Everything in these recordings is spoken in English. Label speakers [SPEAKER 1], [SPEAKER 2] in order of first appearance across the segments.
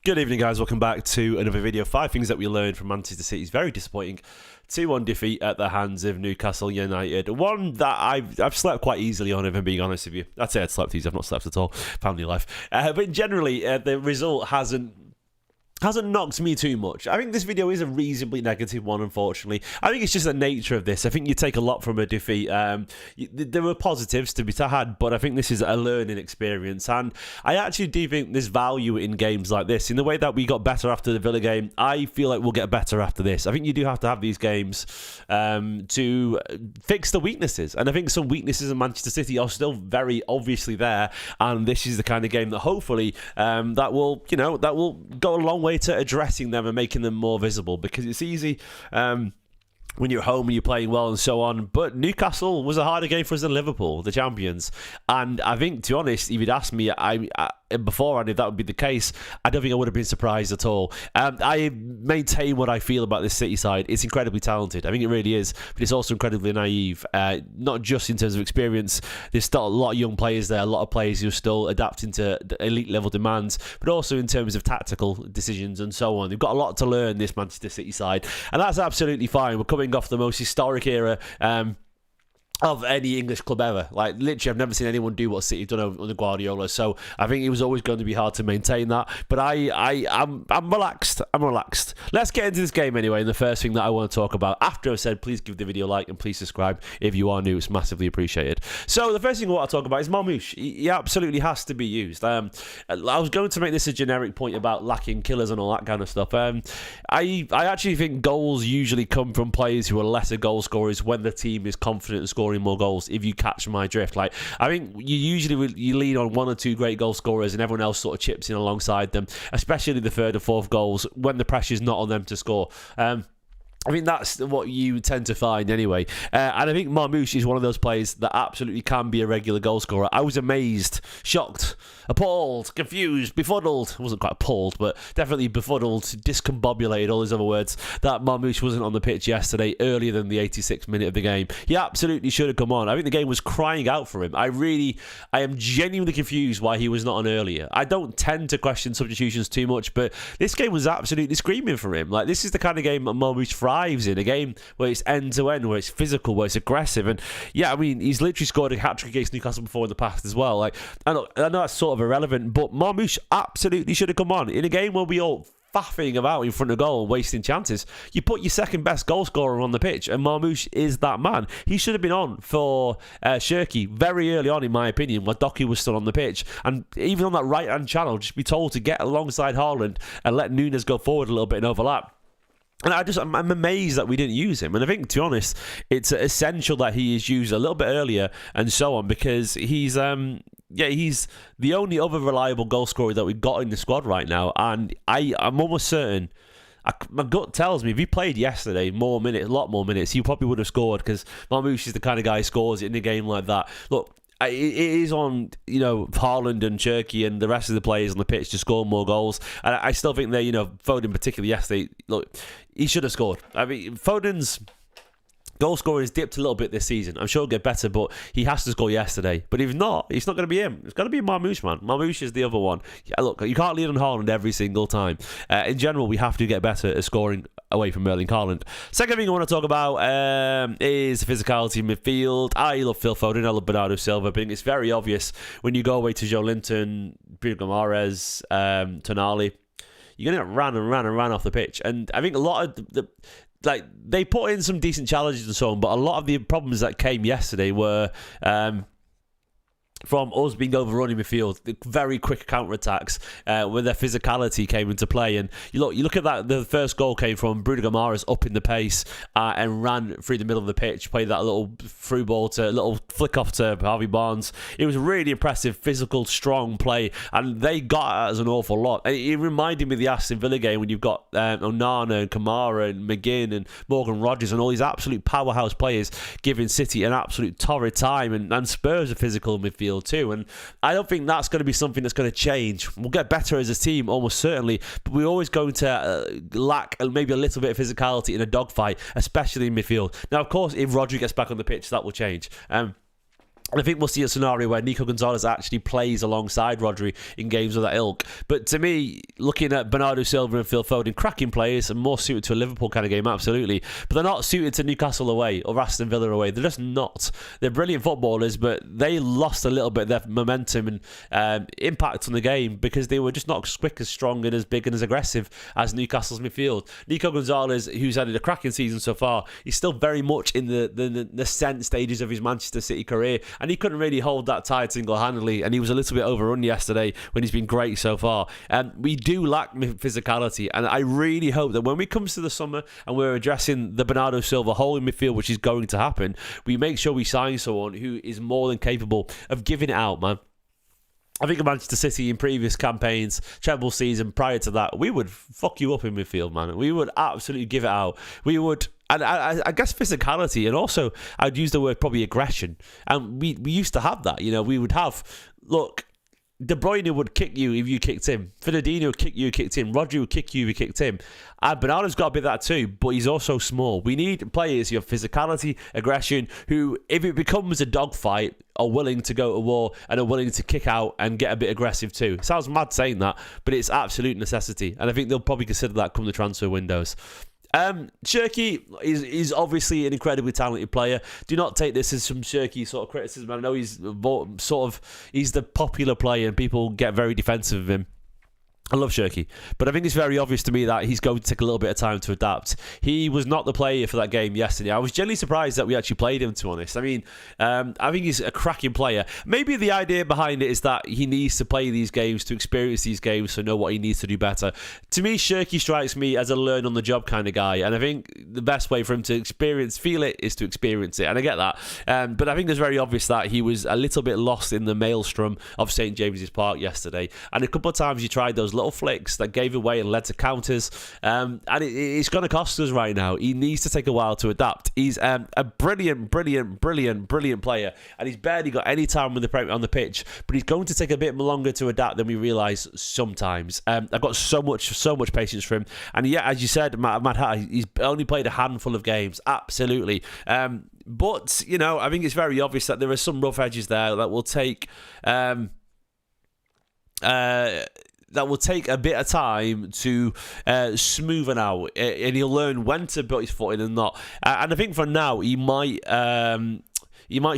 [SPEAKER 1] Good evening, guys. Welcome back to another video. 5 things that we learned from Manchester City's very disappointing 2-1 defeat at the hands of Newcastle United. One that I've slept quite easily on, if I'm being honest with you. I'd say I'd slept easy. I've not slept at all. Family life. But generally, the result hasn't knocked me too much. I think this video is a reasonably negative one, unfortunately. I think it's just the nature of this. I think you take a lot from a defeat. There were positives to be had, but I think this is a learning experience. And I actually do think there's value in games like this. In the way that we got better after the Villa game, I feel like we'll get better after this. I think you do have to have these games to fix the weaknesses. And I think some weaknesses in Manchester City are still very obviously there. And this is the kind of game that hopefully that will go a long way to addressing them and making them more visible, because it's easy when you're at home and you're playing well and so on. But Newcastle was a harder game for us than Liverpool, the champions. And I think, to be honest, if you'd asked me beforehand if that would be the case, I don't think I would have been surprised at all. I maintain what I feel about this City side. It's incredibly talented. I think it really is. But it's also incredibly naive. Not just in terms of experience. There's still a lot of young players there, a lot of players who are still adapting to elite level demands, but also in terms of tactical decisions and so on. They've got a lot to learn, this Manchester City side. And that's absolutely fine. We're coming off the most historic era of any English club ever. Like, literally, I've never seen anyone do what City have done under Guardiola. So I think it was always going to be hard to maintain that. But I'm relaxed. I'm relaxed. Let's get into this game anyway. And the first thing that I want to talk about, after I've said, please give the video a like and please subscribe if you are new. It's massively appreciated. So the first thing I want to talk about is Marmoush. He absolutely has to be used. I was going to make this a generic point about lacking killers and all that kind of stuff. I actually think goals usually come from players who are lesser goal scorers when the team is confident in scoring more goals, if you catch my drift. Like, I think you usually lean on 1 or 2 great goal scorers and everyone else sort of chips in alongside them, especially the 3rd or 4th goals when the pressure's not on them to score. I think that's what you tend to find anyway. And I think Marmoush is one of those players that absolutely can be a regular goal scorer. I was amazed, shocked, appalled, confused, befuddled. I wasn't quite appalled, but definitely befuddled, discombobulated, all those other words, that Marmoush wasn't on the pitch yesterday earlier than the 86th minute of the game. He absolutely should have come on. I think the game was crying out for him. I am genuinely confused why he was not on earlier. I don't tend to question substitutions too much, but this game was absolutely screaming for him. Like, this is the kind of game that Marmoush thrives in, a game where it's end-to-end, where it's physical, where it's aggressive. And yeah, I mean, he's literally scored a hat-trick against Newcastle before in the past as well. Like, I know that's sort of irrelevant, but Marmoush absolutely should have come on. In a game where we all faffing about in front of goal and wasting chances, you put your second best goal scorer on the pitch, and Marmoush is that man. He should have been on for Cherki very early on, in my opinion, when Docky was still on the pitch. And even on that right-hand channel, just be told to get alongside Haaland and let Nunes go forward a little bit and overlap. And I'm amazed that we didn't use him. And I think, to be honest, it's essential that he is used a little bit earlier and so on, because he's the only other reliable goal scorer that we've got in the squad right now. And I'm almost certain, my gut tells me, if he played yesterday a lot more minutes, he probably would have scored, because Marmoush is the kind of guy who scores in a game like that. Look, it is on, Haaland and Cherki and the rest of the players on the pitch to score more goals. And I still think they, Foden particularly yesterday, look, he should have scored. I mean, Foden's goal scoring has dipped a little bit this season. I'm sure he'll get better, but he has to score yesterday. But if not, it's not going to be him. It's going to be Marmoush, man. Marmoush is the other one. Yeah, look, you can't lean on Haaland every single time. In general, we have to get better at scoring away from Erling Haaland. Second thing I want to talk about is physicality in midfield. I love Phil Foden. I love Bernardo Silva. I think it's very obvious when you go away to Joe Linton, Bruno Guimaraes, Tonali, you're going to get ran off the pitch. And I think a lot of they put in some decent challenges and so on, but a lot of the problems that came yesterday were from us being overrun in midfield, the very quick counter-attacks where their physicality came into play. And you look at that, the first goal came from Bruno Guimaraes up in the pace and ran through the middle of the pitch, played that little through ball to little flick off to Harvey Barnes. It was really impressive, physical, strong play, and they got it as an awful lot. It reminded me of the Aston Villa game when you've got Onana and Kamara and McGinn and Morgan Rogers and all these absolute powerhouse players giving City an absolute torrid time, and Spurs are physical midfield too. And I don't think that's going to be something that's going to change. We'll get better as a team, almost certainly, but we're always going to lack maybe a little bit of physicality in a dogfight, especially in midfield. Now, of course, if Rodri gets back on the pitch, that will change. And I think we'll see a scenario where Nico Gonzalez actually plays alongside Rodri in games of that ilk. But to me, looking at Bernardo Silva and Phil Foden, cracking players and more suited to a Liverpool kind of game, absolutely. But they're not suited to Newcastle away or Aston Villa away. They're just not. They're brilliant footballers, but they lost a little bit of their momentum and impact on the game because they were just not as quick, as strong, and as big and as aggressive as Newcastle's midfield. Nico Gonzalez, who's had a cracking season so far, he's still very much in the nascent stages of his Manchester City career. And he couldn't really hold that tide single-handedly, and he was a little bit overrun yesterday when he's been great so far. We do lack physicality, and I really hope that when we come to the summer and we're addressing the Bernardo Silva hole in midfield, which is going to happen, we make sure we sign someone who is more than capable of giving it out, man. I think of Manchester City in previous campaigns, treble season prior to that, we would fuck you up in midfield, man. We would absolutely give it out. We would... And I guess physicality, and also I'd use the word probably aggression. And we used to have that. We would have, look, De Bruyne would kick you if you kicked him. Fernandinho would kick you if you kicked him. Rodri would kick you if you kicked him. And Bernardo's got a bit of that too, but he's also small. We need players who have physicality, aggression, who, if it becomes a dogfight, are willing to go to war and are willing to kick out and get a bit aggressive too. It sounds mad saying that, but it's absolute necessity. And I think they'll probably consider that come the transfer windows. Cherki is obviously an incredibly talented player. Do not take this as some Cherki sort of criticism. I know he's the popular player and people get very defensive of him. I love Cherki, but I think it's very obvious to me that he's going to take a little bit of time to adapt. He was not the player for that game yesterday. I was genuinely surprised that we actually played him, to be honest. I mean, I think he's a cracking player. Maybe the idea behind it is that he needs to play these games, to experience these games, to know what he needs to do better. To me, Cherki strikes me as a learn-on-the-job kind of guy, and I think the best way for him to feel it, is to experience it, and I get that. But I think it's very obvious that he was a little bit lost in the maelstrom of St James's Park yesterday, and a couple of times he tried those little flicks that gave away and led to counters, and it's going to cost us right now. He needs to take a while to adapt. He's a brilliant player, and he's barely got any time on the pitch, but he's going to take a bit longer to adapt than we realise sometimes. I've got so much patience for him, and yeah, as you said, Matt Hatter, he's only played a handful of games, absolutely. But I think it's very obvious that there are some rough edges there that will take a bit of time to smoothen out, and he'll learn when to put his foot in and not. And I think for now, he might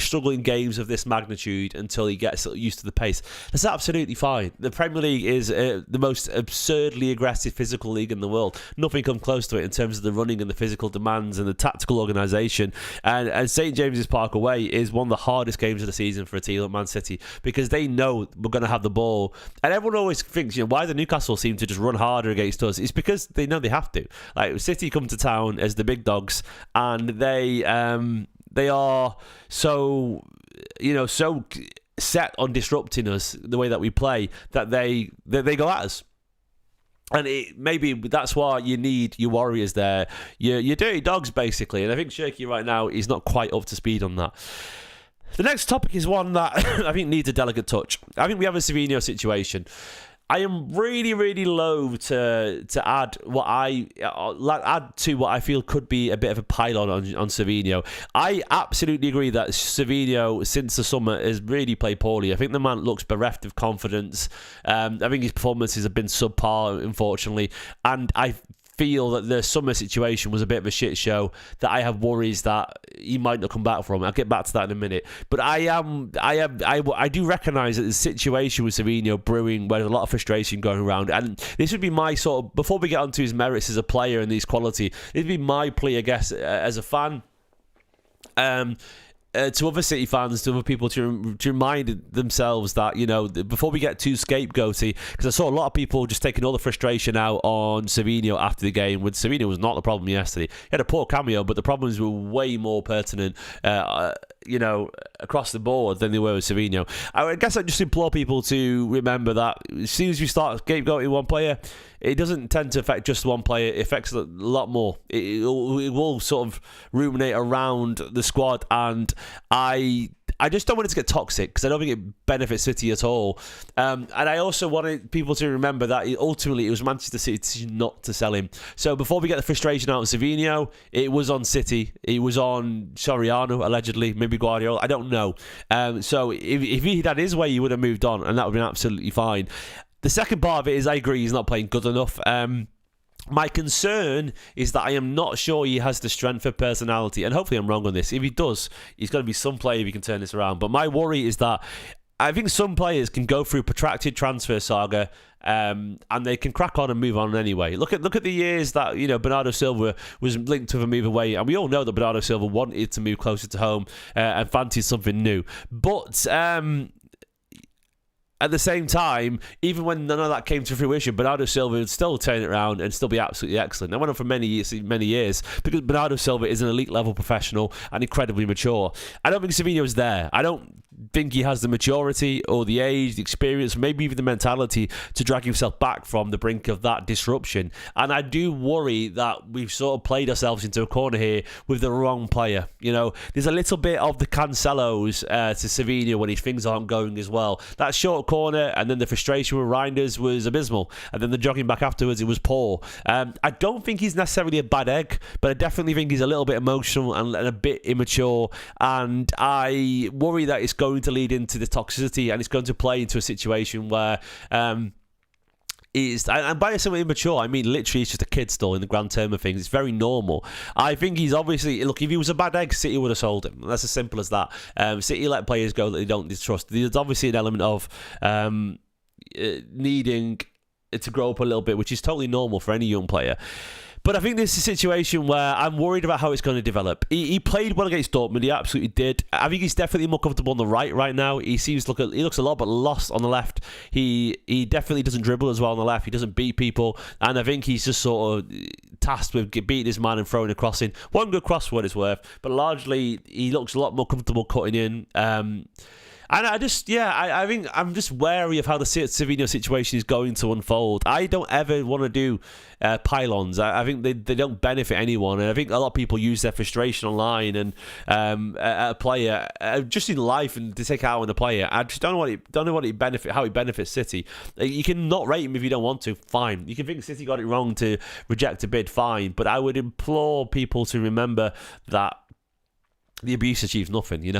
[SPEAKER 1] struggle in games of this magnitude until he gets used to the pace. That's absolutely fine. The Premier League is the most absurdly aggressive physical league in the world. Nothing comes close to it in terms of the running and the physical demands and the tactical organisation. And St James's Park away is one of the hardest games of the season for a team like Man City, because they know we're going to have the ball. And everyone always thinks, why do Newcastle seem to just run harder against us? It's because they know they have to. Like, City come to town as the big dogs, and they are so set on disrupting us, the way that we play, that they go at us. And maybe that's why you need your warriors there, your dirty dogs, basically. And I think Cherki right now is not quite up to speed on that. The next topic is one that I think needs a delicate touch. I think we have a Savinho situation. I am really, really loath to add to what I feel could be a bit of a pylon on Savinho. I absolutely agree that Savinho, since the summer, has really played poorly. I think the man looks bereft of confidence. I think his performances have been subpar, unfortunately, and I feel that the summer situation was a bit of a shit show that I have worries that he might not come back from. I'll get back to that in a minute. But I do recognise that the situation with Savinho brewing, where there's a lot of frustration going around, and this would be my sort of, before we get onto his merits as a player and his quality, this would be my plea, I guess, as a fan, to other City fans, to other people, to remind themselves that, before we get too scapegoaty, because I saw a lot of people just taking all the frustration out on Savinho after the game, when Savinho was not the problem yesterday. He had a poor cameo, but the problems were way more pertinent, across the board than they were with Savinho. I guess I just implore people to remember that as soon as you start scapegoating one player, it doesn't tend to affect just one player. It affects a lot more. It will sort of ruminate around the squad, and I I just don't want it to get toxic because I don't think it benefits City at all. And I also wanted people to remember that ultimately it was Manchester City's decision not to sell him. So before we get the frustration out of Savinho, it was on City. It was on Soriano, allegedly, maybe Guardiola. I don't know. So if he had his way, he would have moved on, and that would have been absolutely fine. The second part of it is I agree he's not playing good enough. My concern is that I am not sure he has the strength of personality, and hopefully I'm wrong on this. If he does, he's going to be some player if he can turn this around. But my worry is that I think some players can go through protracted transfer saga, and they can crack on and move on anyway. Look at the years that Bernardo Silva was linked with a move away, and we all know that Bernardo Silva wanted to move closer to home and fancied something new. But at the same time, even when none of that came to fruition, Bernardo Silva would still turn it around and still be absolutely excellent. I went on for many years because Bernardo Silva is an elite level professional and incredibly mature. I don't think Savinho is there. I don't think he has the maturity or the age, the experience, maybe even the mentality to drag himself back from the brink of that disruption. And I do worry that we've sort of played ourselves into a corner here with the wrong player. There's a little bit of the Cancelos to Savinho when his things aren't going as well. That short corner and then the frustration with Reinders was abysmal, and then the jogging back afterwards, it was poor. I don't think he's necessarily a bad egg, but I definitely think he's a little bit emotional and a bit immature, and I worry that it's going to lead into the toxicity and it's going to play into a situation where and by somewhat immature, I mean literally he's just a kid still in the grand term of things. It's very normal. I think he's obviously, look, if he was a bad egg, City would have sold him. That's as simple as that. City let players go that they don't distrust. There's obviously an element of needing to grow up a little bit, which is totally normal for any young player. But I think this is a situation where I'm worried about how it's going to develop. He played well against Dortmund. He absolutely did. I think he's definitely more comfortable on the right now. He looks a lot but lost on the left. He definitely doesn't dribble as well on the left. He doesn't beat people. And I think he's just sort of tasked with beating his man and throwing a cross in. One good cross for what it's worth. But largely, he looks a lot more comfortable cutting in. And I think I'm just wary of how the Savinho situation is going to unfold. I don't ever want to do pylons. I think they don't benefit anyone. And I think a lot of people use their frustration online and a player, just in life, and to take out on a player. I just don't know how he benefits City. You can not rate him if you don't want to. Fine. You can think City got it wrong to reject a bid. Fine. But I would implore people to remember that the abuse achieves nothing,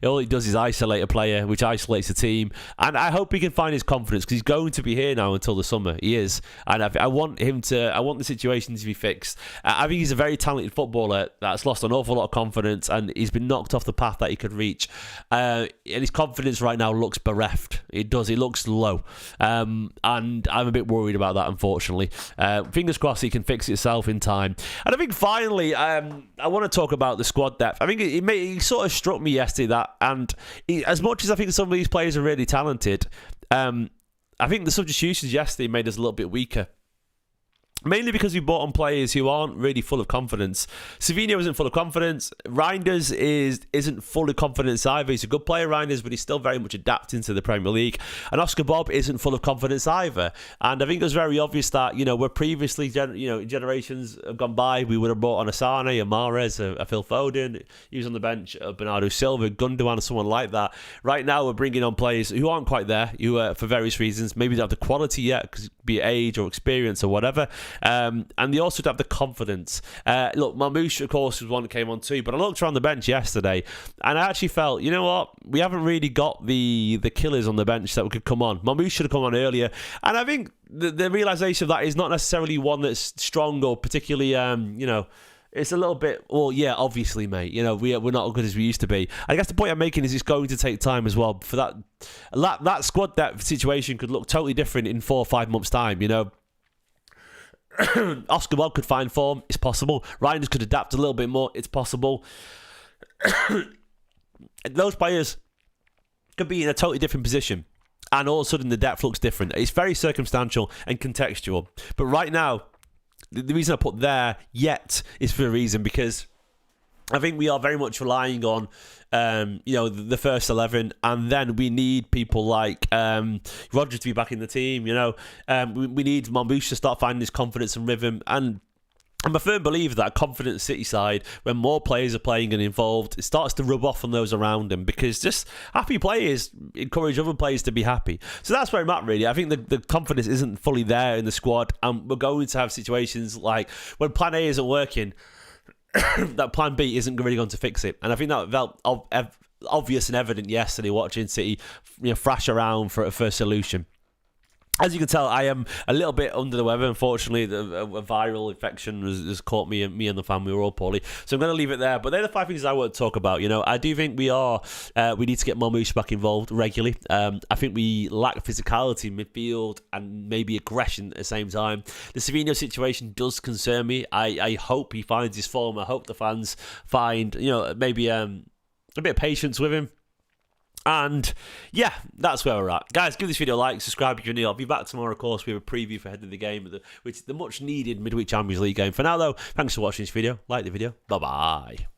[SPEAKER 1] All it does is isolate a player, which isolates a team. And I hope he can find his confidence, because he's going to be here now until the summer. He is. And I want the situation to be fixed. I think he's a very talented footballer that's lost an awful lot of confidence, and he's been knocked off the path that he could reach. And his confidence right now looks bereft. It does. It looks low. And I'm a bit worried about that, unfortunately. Fingers crossed he can fix itself in time. And I think finally, I want to talk about the squad depth. I think it sort of struck me yesterday that, and as much as I think some of these players are really talented, I think the substitutions yesterday made us a little bit weaker. Mainly because we bought on players who aren't really full of confidence. Savinho isn't full of confidence. Reinders isn't full of confidence either. He's a good player, Reinders, but he's still very much adapting to the Premier League. And Oscar Bob isn't full of confidence either. And I think it was very obvious that, where previously, generations have gone by, we would have brought on a Sane, a Mahrez, a Phil Foden. He was on the bench, Bernardo Silva, Gundogan, or someone like that. Right now, we're bringing on players who aren't quite there, who for various reasons, maybe don't have the quality yet, because be it age or experience or whatever. And they also don't have the confidence. Look, Marmoush, of course, was one that came on too, but I looked around the bench yesterday and I actually felt, you know what, we haven't really got the killers on the bench that could come on. Marmoush should have come on earlier, and I think the realisation of that is not necessarily one that's strong or particularly, it's a little bit, well, yeah, obviously, mate. We're not as good as we used to be. I guess the point I'm making is it's going to take time as well. For that squad depth situation could look totally different in 4 or 5 months' time, Oscar Wilde could find form. It's possible. Reinders could adapt a little bit more. It's possible. Those players could be in a totally different position, and all of a sudden the depth looks different. It's very circumstantial and contextual. But right now, the reason I put there yet is for a reason, because I think we are very much relying on the first 11, and then we need people like Roger to be back in the team. We need Marmoush to start finding his confidence and rhythm, and I'm a firm believer that a confident City side, when more players are playing and involved, it starts to rub off on those around them, because just happy players encourage other players to be happy. So that's where I'm at, really. I think the confidence isn't fully there in the squad, and we're going to have situations like when plan A isn't working, that plan B isn't really going to fix it. And I think that felt obvious and evident yesterday watching City thrash around for a solution. As you can tell, I am a little bit under the weather. Unfortunately, a viral infection has caught me and the family. We're all poorly. So I'm going to leave it there. But they're the 5 things I want to talk about. I do think we need to get Marmoush back involved regularly. I think we lack physicality in midfield and maybe aggression at the same time. The Savinho situation does concern me. I hope he finds his form. I hope the fans find, maybe a bit of patience with him. And yeah, that's where we're at. Guys, give this video a like, subscribe if you're new. I'll be back tomorrow, of course, with a preview for ahead of the game, which is the much needed midweek Champions League game. For now, though, thanks for watching this video. Like the video. Bye-bye.